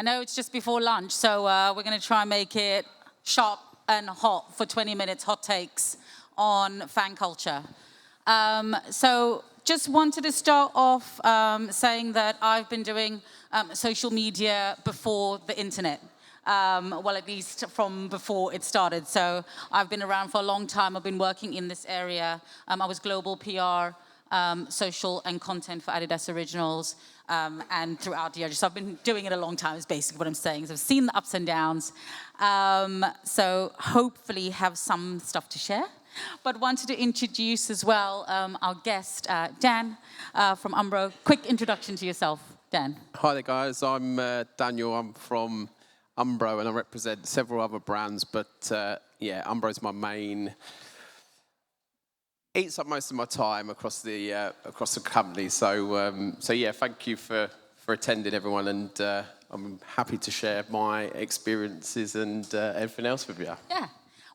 I know it's just before lunch, so we're going to try and make it sharp and hot for 20 minutes, hot takes on fan culture. So just wanted to start off saying that I've been doing social media before the internet. Well, at least from before it started. So I've been around for a long time. I've been working in this area. I was global PR, social and content for Adidas Originals, and throughout the year. So I've been doing it a long time is basically what I'm saying. So I've seen the ups and downs. So hopefully have some stuff to share. But wanted to introduce as well our guest, Dan from Umbro. Quick introduction to yourself, Dan. Hi there, guys. I'm Daniel. I'm from Umbro, and I represent several other brands. But yeah, Umbro is my main. Eats up most of my time across the company. So yeah, thank you for attending, everyone, and I'm happy to share my experiences and everything else with you. Yeah.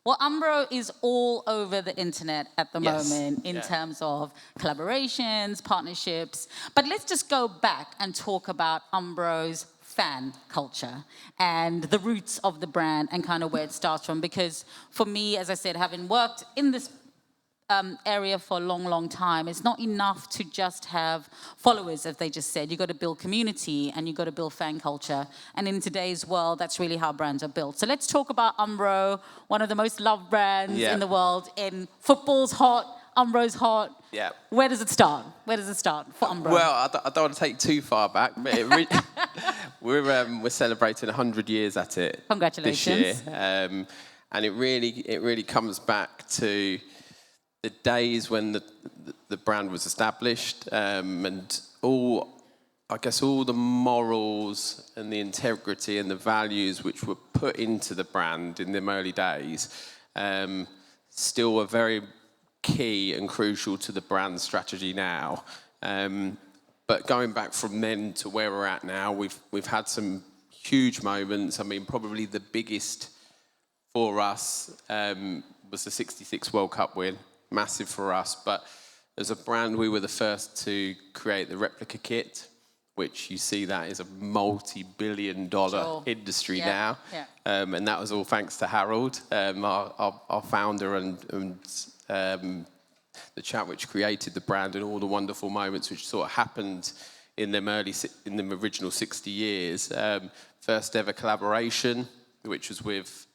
Well, Umbro is all over the internet at the moment in terms of collaborations, partnerships. But let's just go back and talk about Umbro's fan culture and the roots of the brand and kind of where it starts from. Because for me, as I said, having worked in this area for a long, long time, it's not enough to just have followers, as they just said. You got to build community and you got to build fan culture. And in today's world, that's really how brands are built. So let's talk about Umbro, one of the most loved brands in the world. In football's hot, Umbro's hot. Yeah. Where does it start? Where does it start for Umbro? Well, I don't want to take too far back, but we're celebrating 100 years at it. Congratulations. This year, and it really comes back to the days when the brand was established, and all the morals and the integrity and the values which were put into the brand in them early days still are very key and crucial to the brand strategy now. But going back from then to where we're at now, we've had some huge moments. I mean, probably the biggest for us was the '66 World Cup win. Massive for us, but as a brand, we were the first to create the replica kit, which you see that is a multi-billion-dollar industry now. Yeah. And that was all thanks to Harold, our founder, and the chap which created the brand, and all the wonderful moments which sort of happened in them original 60 years. First ever collaboration, which was with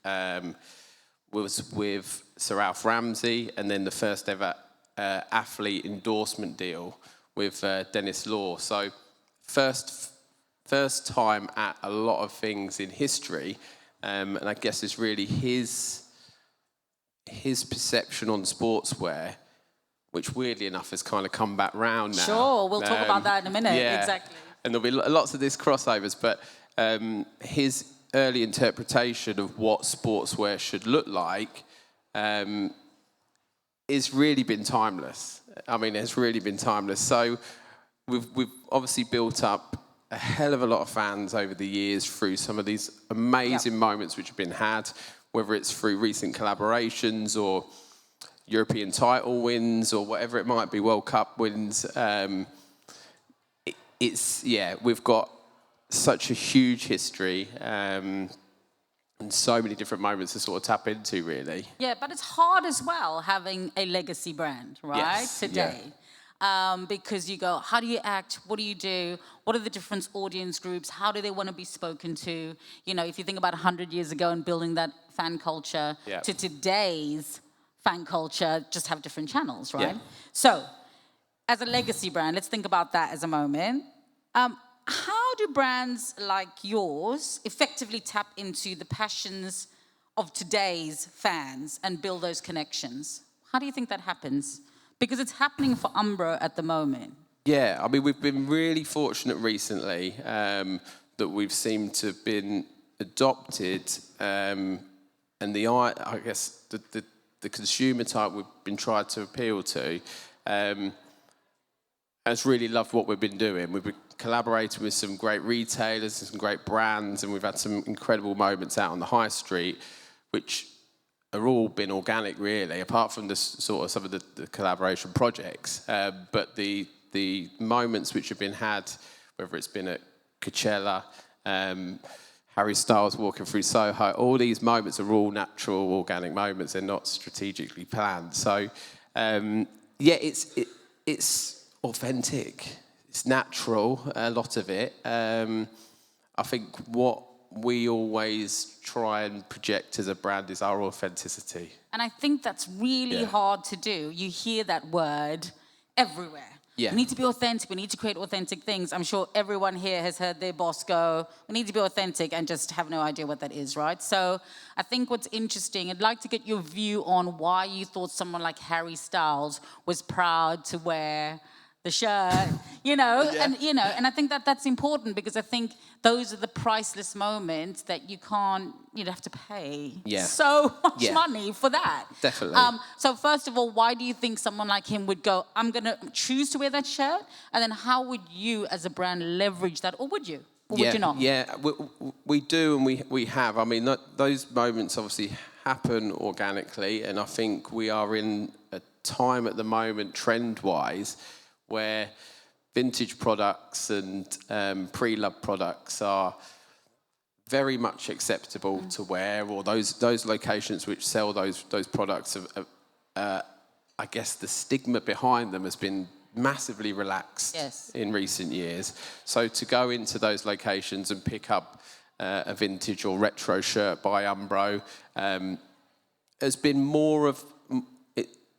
Sir Alf Ramsey, and then the first ever athlete endorsement deal with Dennis Law. So first time at a lot of things in history, and I guess it's really his perception on sportswear, which weirdly enough has kind of come back round now. Sure, we'll talk about that in a minute. Yeah. Exactly. And there'll be lots of these crossovers, but his early interpretation of what sportswear should look like it's really been timeless. I mean, it's really been timeless. So we've obviously built up a hell of a lot of fans over the years through some of these amazing moments which have been had, whether it's through recent collaborations or European title wins or whatever it might be, World Cup wins. We've got such a huge history, and so many different moments to sort of tap into, really. Yeah, but it's hard as well having a legacy brand, right? Yes, today. Yeah. Because you go, how do you act? What do you do? What are the different audience groups? How do they want to be spoken to? You know, if you think about 100 years ago and building that fan culture to today's fan culture, just have different channels, right? Yeah. So, as a legacy brand, let's think about that as a moment. How do brands like yours effectively tap into the passions of today's fans and build those connections? How do you think that happens? Because it's happening for Umbro at the moment. Yeah, I mean, we've been really fortunate recently that we've seemed to have been adopted, and I guess the consumer type we've been trying to appeal to has really loved what we've been doing. We've been collaborating with some great retailers and some great brands, and we've had some incredible moments out on the high street, which are all been organic, really, apart from the sort of some of the collaboration projects. But the moments which have been had, whether it's been at Coachella, Harry Styles walking through Soho. All these moments are all natural, organic moments. They're not strategically planned. So, it's authentic. It's natural, a lot of it. I think what we always try and project as a brand is our authenticity. And I think that's really hard to do. You hear that word everywhere. Yeah. We need to be authentic. We need to create authentic things. I'm sure everyone here has heard their boss go, we need to be authentic, and just have no idea what that is, right? So I think what's interesting, I'd like to get your view on why you thought someone like Harry Styles was proud to wear the shirt, and I think that's important, because I think those are the priceless moments that you'd have to pay so much money for that. Definitely. So first of all, why do you think someone like him would go, I'm going to choose to wear that shirt? And then how would you as a brand leverage that? Or would you? Or would you not? Yeah, we do, and we have. I mean, those moments obviously happen organically, and I think we are in a time at the moment, trend-wise, where vintage products and pre-loved products are very much acceptable to wear, or those locations which sell those products, I guess the stigma behind them has been massively relaxed in recent years. So to go into those locations and pick up a vintage or retro shirt by Umbro has been more of...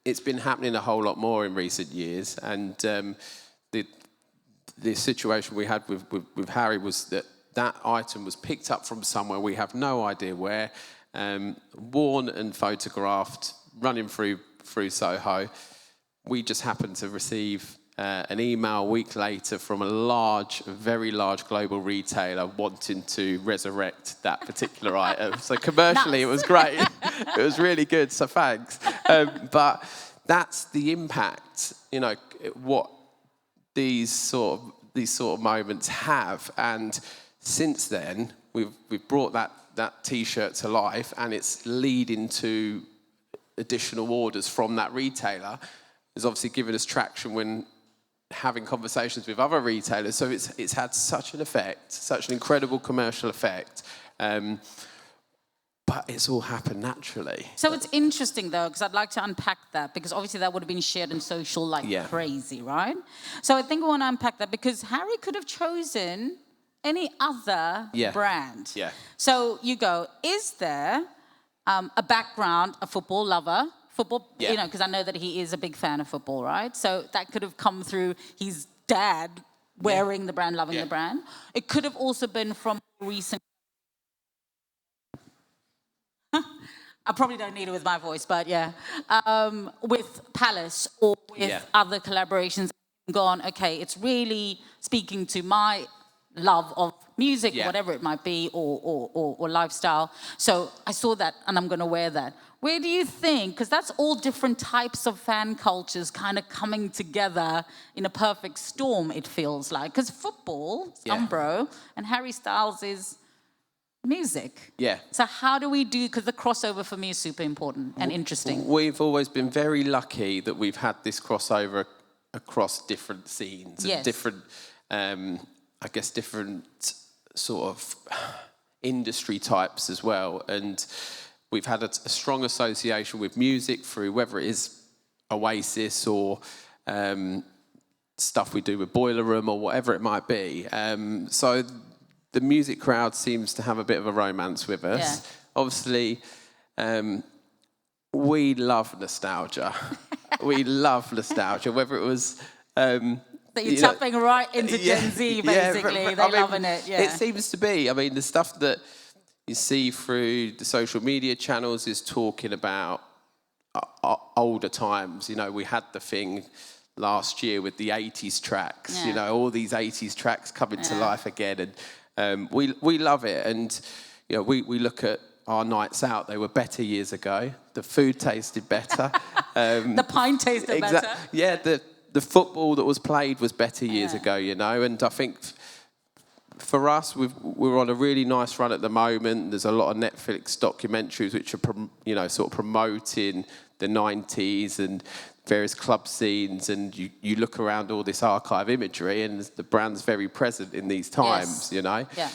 It's been happening a whole lot more in recent years, and the situation we had with Harry was that item was picked up from somewhere, we have no idea where, worn and photographed, running through Soho. We just happened to receive an email a week later from a very large global retailer wanting to resurrect that particular item. So commercially, It was great. It was really good, so thanks. But that's the impact, what these sort of moments have. And since then, we've brought that T-shirt to life, and it's leading to additional orders from that retailer. It's obviously given us traction when having conversations with other retailers. So it's had such an effect, such an incredible commercial effect. But it's all happened naturally. So it's interesting, though, because I'd like to unpack that, because obviously that would have been shared in social like crazy, right? So I think I want to unpack that, because Harry could have chosen any other brand. Yeah. So you go, is there a background, a football lover, because I know that he is a big fan of football, right? So that could have come through his dad wearing the brand, loving the brand. It could have also been from recent... I probably don't need it with my voice, but with Palace or with other collaborations, gone, okay, it's really speaking to my love of music, whatever it might be, or lifestyle. So I saw that, and I'm going to wear that. Where do you think, because that's all different types of fan cultures kind of coming together in a perfect storm, it feels like. Because football, Umbro, and Harry Styles is music. Yeah. So how do we do, because the crossover for me is super important and interesting. We've always been very lucky that we've had this crossover across different scenes and different, different sort of industry types as well. And we've had a strong association with music through whether it is Oasis or stuff we do with Boiler Room or whatever it might be. So the music crowd seems to have a bit of a romance with us. Yeah. Obviously, we love nostalgia. We love nostalgia, whether it was... that you're tapping right into Gen Z, basically. They're loving it, It seems to be. I mean, the stuff that you see through the social media channels is talking about older times. We had the thing last year with the 80s tracks, all these 80s tracks coming to life again. And we love it. And, we look at our nights out. They were better years ago. The food tasted better. The pint tasted better. Yeah, the football that was played was better years ago, And I think for us, we're on a really nice run at the moment. There's a lot of Netflix documentaries which are, sort of promoting the 90s and various club scenes, and you look around all this archive imagery, and the brand's very present in these times, you know. Yeah.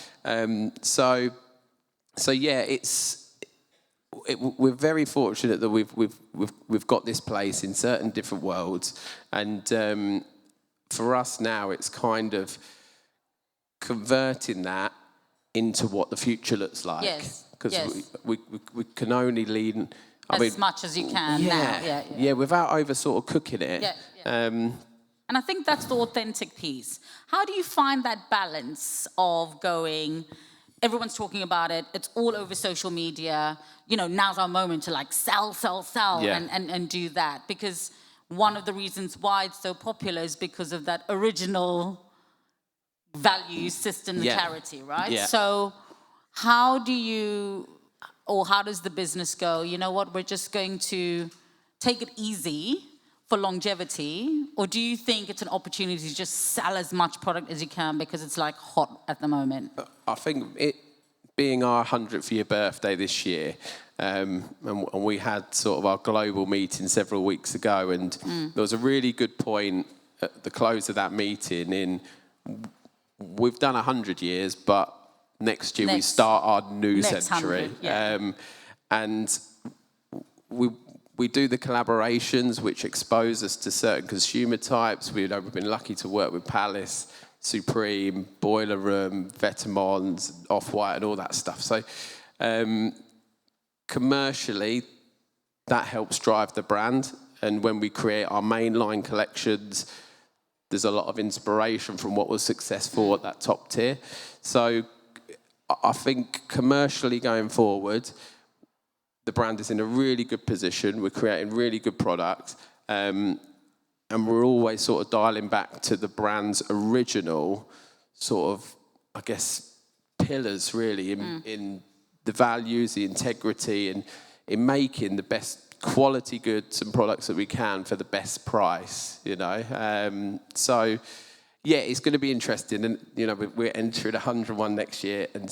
So yeah, we're very fortunate that we've got this place in certain different worlds, and for us now, it's kind of converting that into what the future looks like. Yes. Because we can only lean as much as you can now. Yeah, without over sort of cooking it. And I think that's the authentic piece. How do you find that balance of going, everyone's talking about it, it's all over social media, you know, now's our moment to like sell, and do that. Because one of the reasons why it's so popular is because of that original value system, the clarity, right? Yeah. So how do you, or how does the business go, you know what, we're just going to take it easy for longevity? Or do you think it's an opportunity to just sell as much product as you can because it's like hot at the moment? I think it being our 100th year birthday this year, and we had sort of our global meeting several weeks ago, and there was a really good point at the close of that meeting in, we've done 100 years, but next year we start our new century. And we do the collaborations which expose us to certain consumer types. We've been lucky to work with Palace, Supreme, Boiler Room, Vetements, Off-White and all that stuff. So commercially, that helps drive the brand. And when we create our mainline collections, there's a lot of inspiration from what was successful at that top tier. So I think commercially going forward, the brand is in a really good position. We're creating really good products. And we're always sort of dialing back to the brand's original sort of, I guess, pillars really in the values, the integrity, and in making the best quality goods and products that we can for the best price, you know. So, yeah, it's going to be interesting. And, you know, we're entering 101 next year, and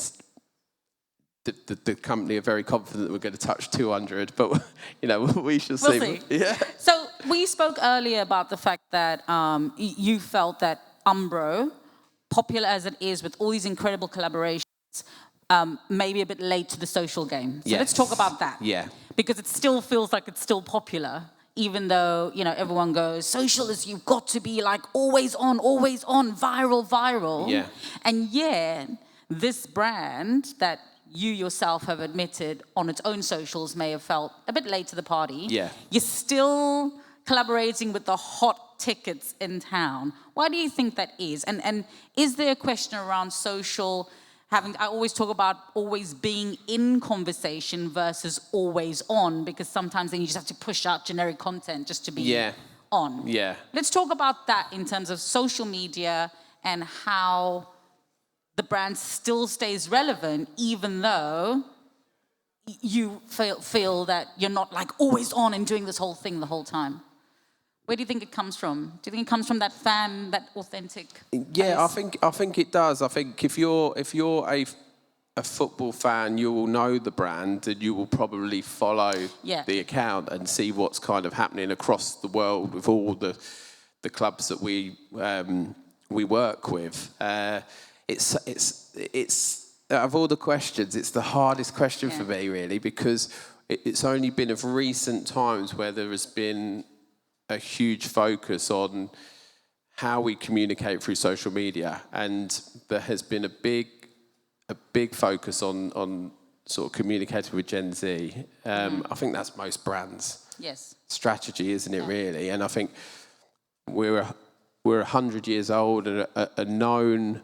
the company are very confident that we're going to touch 200. But, you know, we shall see. We'll see. Yeah. So we spoke earlier about the fact that you felt that Umbro, popular as it is with all these incredible collaborations, maybe a bit late to the social game. So let's talk about that. Yeah. Because it still feels like it's still popular, even though, you know, everyone goes, social is, you've got to be like always on, viral. Yeah. And yet, this brand that you yourself have admitted on its own socials may have felt a bit late to the party. Yeah. You're still collaborating with the hot tickets in town. Why do you think that is? And is there a question around social I always talk about always being in conversation versus always on, because sometimes then you just have to push out generic content just to be on. Yeah. Let's talk about that in terms of social media and how the brand still stays relevant even though you feel that you're not like always on and doing this whole thing the whole time. Where do you think it comes from? Do you think it comes from that fan, that authentic? Yeah, I think it does. I think if you're a football fan, you will know the brand and you will probably follow the account and see what's kind of happening across the world with all the clubs that we work with. It's out of all the questions, it's the hardest question for me really, because it's only been of recent times where there has been a huge focus on how we communicate through social media, and there has been a big focus on sort of communicating with Gen Z. I think that's most brands' strategy, isn't it? Really, and I think we're 100 years old and are known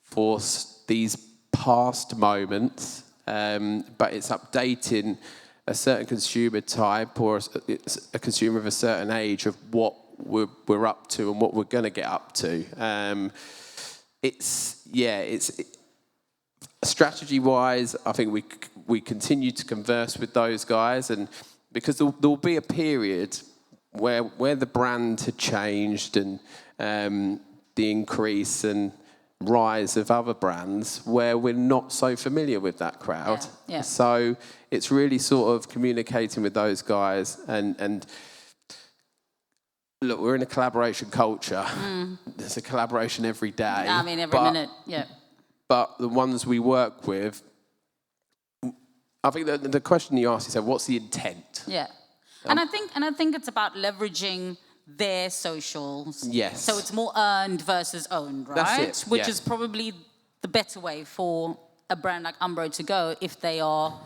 for these past moments, but it's updating a certain consumer type or a consumer of a certain age of what we're up to and what we're going to get up to. It's strategy-wise, I think we continue to converse with those guys, and because there'll be a period where the brand had changed and the increase and rise of other brands where we're not so familiar with that crowd. So it's really sort of communicating with those guys and look, we're in a collaboration culture. There's a collaboration every day. I mean, every minute, yeah. But the ones we work with, I think the question you asked yourself, what's the intent? Yeah. And I think it's about leveraging their socials. Yes. So it's more earned versus owned, right? That's it, Which yeah. is probably the better way for a brand like Umbro to go if they are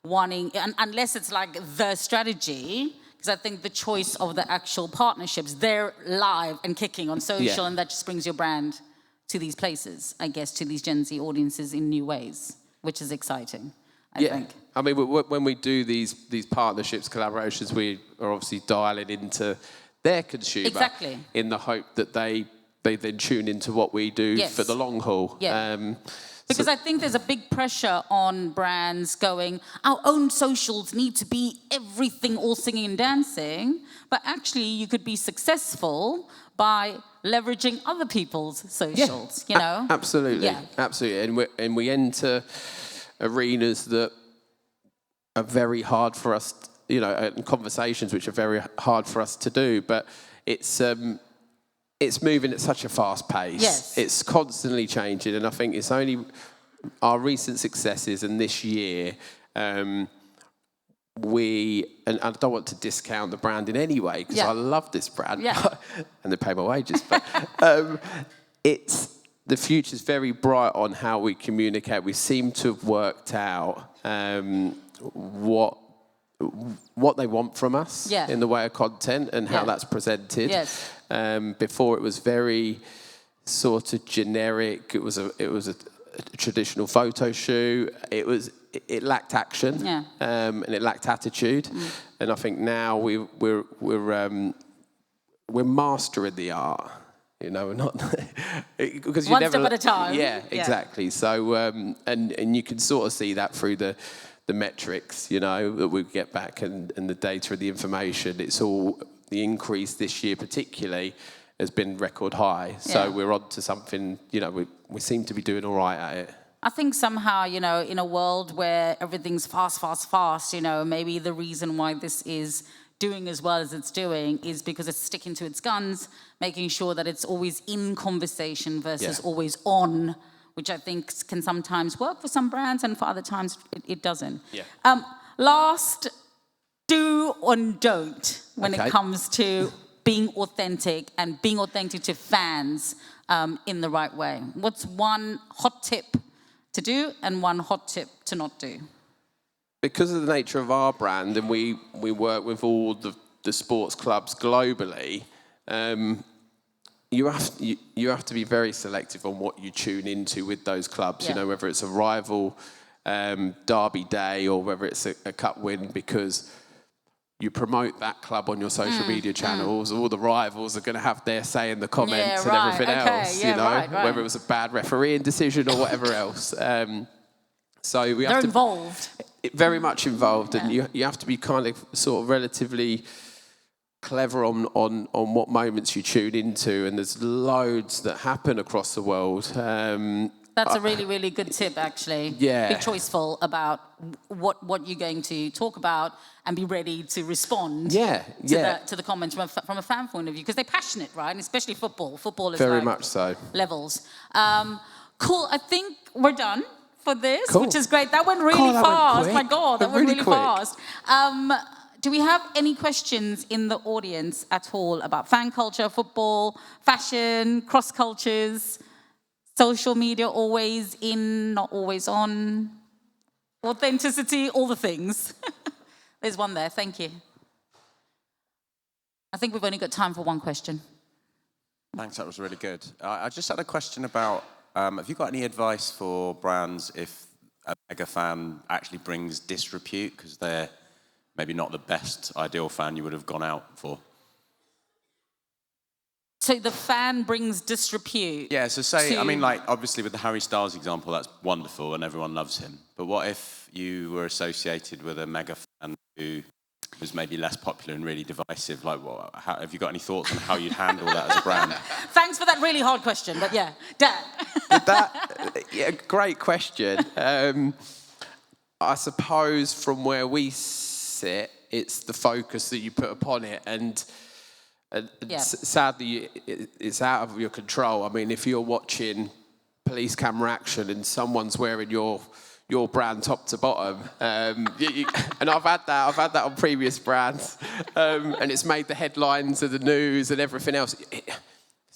wanting, unless it's like the strategy, because I think the choice of the actual partnerships, they're live and kicking on social, and that just brings your brand to these places, I guess, to these Gen Z audiences in new ways, which is exciting, I think. I mean, when we do these partnerships, collaborations, we are obviously dialing into their consumer in the hope that they then tune into what we do for the long haul. Yeah. Because I think there's a big pressure on brands going, our own socials need to be everything, all singing and dancing. But actually, you could be successful by leveraging other people's socials, you know? Absolutely. Yeah. Absolutely. And we enter arenas that are very hard for us, you know, and conversations which are very hard for us to do. But it's moving at such a fast pace. Yes. It's constantly changing, and I think it's only our recent successes and this year, and I don't want to discount the brand in any way, because I love this brand, and they pay my wages, but the future's very bright on how we communicate. We seem to have worked out what they want from us in the way of content and how that's presented. Yes. Before it was very sort of generic. It was a traditional photo shoot. It lacked action, and it lacked attitude. And I think now we're mastering the art. You know, we're not because you one never step at a time. Yeah, exactly. So and you can sort of see that through the metrics, you know, that we get back and the data and the information. It's all the increase this year, particularly, has been record high. So we're on to something. You know, we seem to be doing all right at it. I think somehow, you know, in a world where everything's fast, you know, maybe the reason why this is doing as well as it's doing is because it's sticking to its guns, making sure that it's always in conversation versus always on, which I think can sometimes work for some brands and for other times it doesn't. Yeah. Last, do or don't when it comes to being authentic and being authentic to fans in the right way. What's one hot tip to do and one hot tip to not do? Because of the nature of our brand, and we work with all the sports clubs globally, you have to be very selective on what you tune into with those clubs. You know, whether it's a rival derby day or whether it's a cup win, because you promote that club on your social media channels. All the rivals are going to have their say in the comments and everything else. You know, whether it was a bad refereeing decision or whatever else. So we have They're to involved. Very much involved, and you have to be kind of sort of relatively clever on what moments you tune into, and there's loads that happen across the world. That's a really, really good tip, actually. Yeah. Be choiceful about what you're going to talk about and be ready to respond to the comments from a fan point of view, because they're passionate, right? And especially football. Football is very like much so. Levels. Cool, I think we're done for this, which is great. That went really fast. My God, that went really fast. Do we have any questions in the audience at all about fan culture, football, fashion, cross cultures, social media, always in, not always on, authenticity, all the things? There's one there. Thank you. I think we've only got time for one question. Thanks, that was really good. I just had a question about, have you got any advice for brands if a mega fan actually brings disrepute because they're maybe not the best ideal fan you would have gone out for? So the fan brings disrepute? Yeah, so say, I mean, like, obviously with the Harry Styles example, that's wonderful and everyone loves him. But what if you were associated with a mega fan who was maybe less popular and really divisive? Like, have you got any thoughts on how you'd handle that as a brand? Thanks for that really hard question, but yeah, Dan. Great question. I suppose from where we sit, it's the focus that you put upon it. And And Yeah. sadly, it's out of your control. I mean, if you're watching police camera action and someone's wearing your brand top to bottom, and I've had that on previous brands, and it's made the headlines of the news and everything else.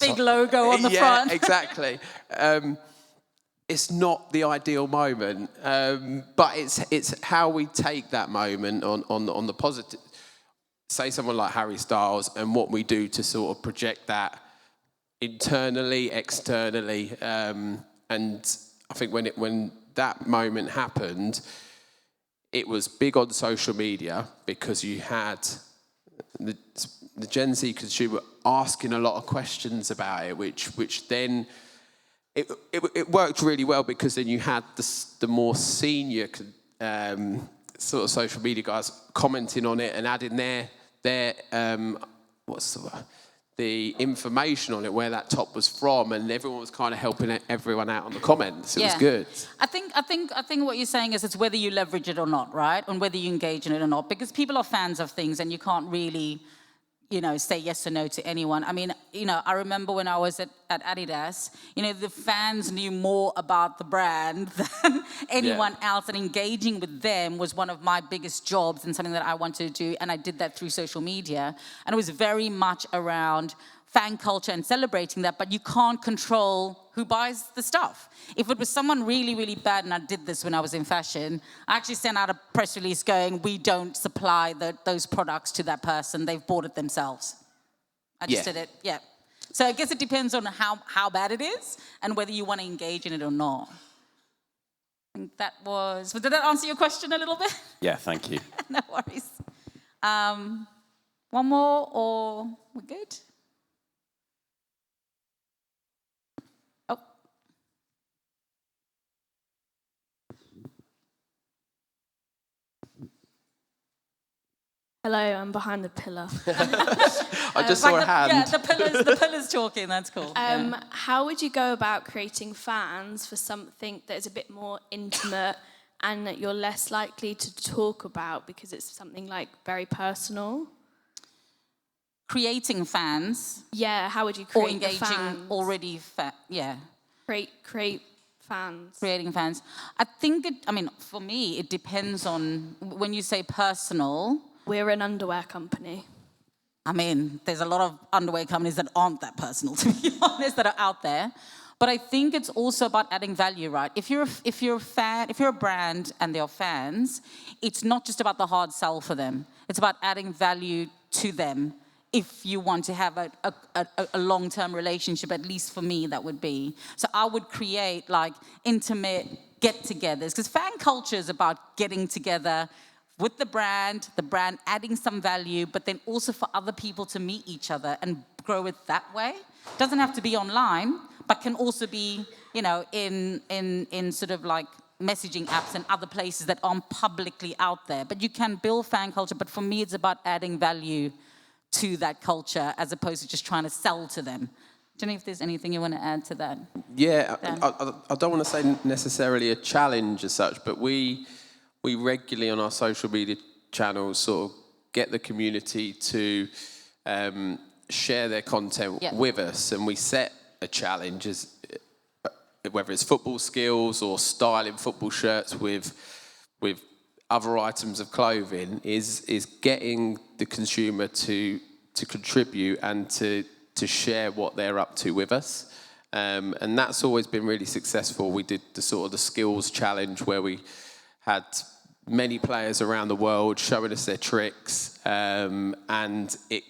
Big logo on the front. Yeah, exactly. It's not the ideal moment, but it's how we take that moment on the positive. Say someone like Harry Styles, and what we do to sort of project that internally, externally, and I think when that moment happened, it was big on social media because you had the Gen Z consumer asking a lot of questions about it, which then it worked really well because then you had the more senior sort of social media guys commenting on it and adding their the information on it, where that top was from, and everyone was kind of helping everyone out on the comments. It was good. I think what you're saying is it's whether you leverage it or not, right? And whether you engage in it or not, because people are fans of things, and you can't really, say yes or no to anyone. I mean, I remember when I was at Adidas, the fans knew more about the brand than anyone else, and engaging with them was one of my biggest jobs and something that I wanted to do, and I did that through social media. And it was very much around fan culture and celebrating that, but you can't control who buys the stuff. If it was someone really, really bad, and I did this when I was in fashion, I actually sent out a press release going, we don't supply those products to that person, they've bought it themselves. I just did it, So I guess it depends on how bad it is and whether you want to engage in it or not. I think did that answer your question a little bit? Yeah, thank you. No worries. One more, or we're good? Hello, I'm behind the pillar. I just saw a hand. Yeah, the pillar's talking, that's cool. How would you go about creating fans for something that is a bit more intimate and that you're less likely to talk about because it's something like very personal? Creating fans. Yeah, how would you create or engaging fans? Already, Create fans. Creating fans. I think for me, it depends on, when you say personal. We're an underwear company. I mean, there's a lot of underwear companies that aren't that personal, to be honest, that are out there. But I think it's also about adding value, right? If you're a fan, if you're a brand and they're fans, it's not just about the hard sell for them. It's about adding value to them. If you want to have a long-term relationship, at least for me, that would be. So I would create like intimate get-togethers, because fan culture is about getting together with the brand adding some value, but then also for other people to meet each other and grow it that way. Doesn't have to be online, but can also be, in sort of like messaging apps and other places that aren't publicly out there. But you can build fan culture, but for me, it's about adding value to that culture as opposed to just trying to sell to them. Do you know if there's anything you want to add to that? Yeah, I don't want to say necessarily a challenge as such, but we regularly on our social media channels sort of get the community to share their content with us, and we set a challenge, whether it's football skills or styling football shirts with other items of clothing, is getting the consumer to contribute and to share what they're up to with us. And that's always been really successful. We did the skills challenge where we had many players around the world showing us their tricks, and it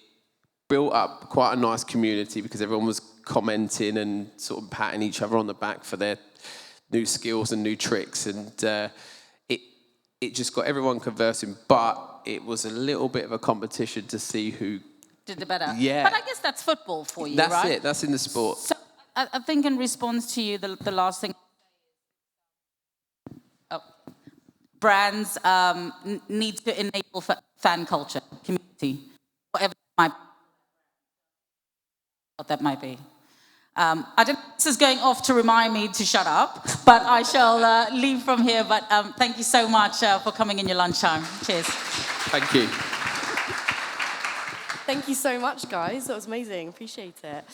built up quite a nice community because everyone was commenting and sort of patting each other on the back for their new skills and new tricks, and it just got everyone conversing, but it was a little bit of a competition to see who did the better. Yeah. But I guess that's football for you, right? right? That's it. That's in the sport. So I think in response to you, the last thing, brands need to enable fan culture, community, whatever that might be. I don't. This is going off to remind me to shut up, but I shall leave from here. But thank you so much for coming in your lunchtime. Cheers. Thank you. Thank you so much, guys. That was amazing. Appreciate it.